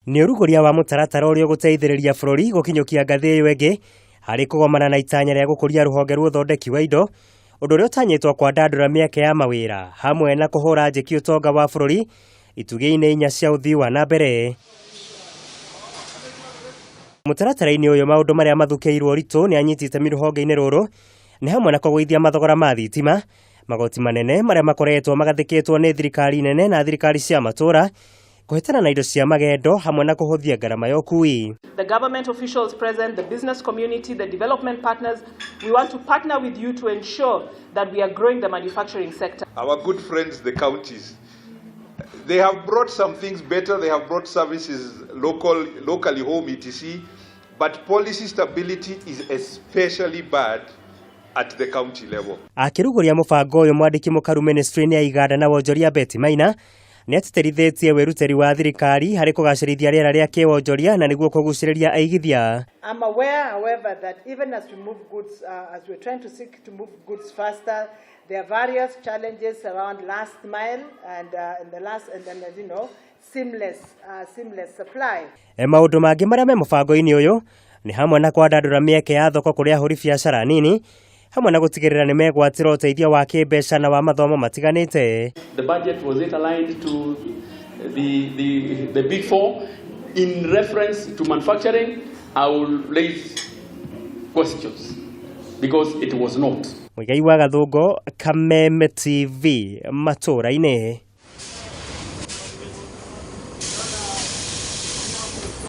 Niruruguritie wa mutaratara uria guteithiriria bururi gukinyukia ngathi iyo ingi hari kugomana na itanya ria gukuria ruhonge rwa uthondeki wa indo undu uria utanyitwo kwa ndandura mieke ya mawira hamwe na kuhura njiki utonga wa bururi itugi-ini inya cia uthii wa na mbere. Mutaratara-ini uyu maundu maria mathukeirwo ritu ni anyitite miruhonge-ini ruru ni hamwe na kugwithia mathogora ma thitima, magoti manene maria makoretwo magathikitwo ni thirikari nene na thirikari cia matura, kuhetana na indo cia magendo hamwe na kuhuthia garama ya ukui. The government officials present, the business community, the development partners, we want to partner with you to ensure that we are growing the manufacturing sector. Our good friends, the counties, they have brought some things better, they have brought services locally home, etc. But policy stability is especially bad at the county level. Akiruguria mubango uyu mwandiki mukaru ministry ya iganda na wonjoria Beti Maina ni atiterithitie wiruteri wa thirikari hari kugacirithia riera ria kiwonjoria na niguo kuguciriria aigithia. I'm aware, however, that even as we move goods, as we're trying to seek to move goods faster, there are various challenges around last mile and then as you know, seamless supply. Maundu mangi maria me mubango-ini uyu ni hamwe na kwandandura mieke ya thoko kuri ahuri biacara nini, hamwe na gutigirira ni megwatira uteithio wa kimbeca na wa mathomo matiganite. The budget was it aligned to the big four in reference to manufacturing? I will raise questions because it was not. Muigai wa Gathungo, Kameme TV, matura-ini.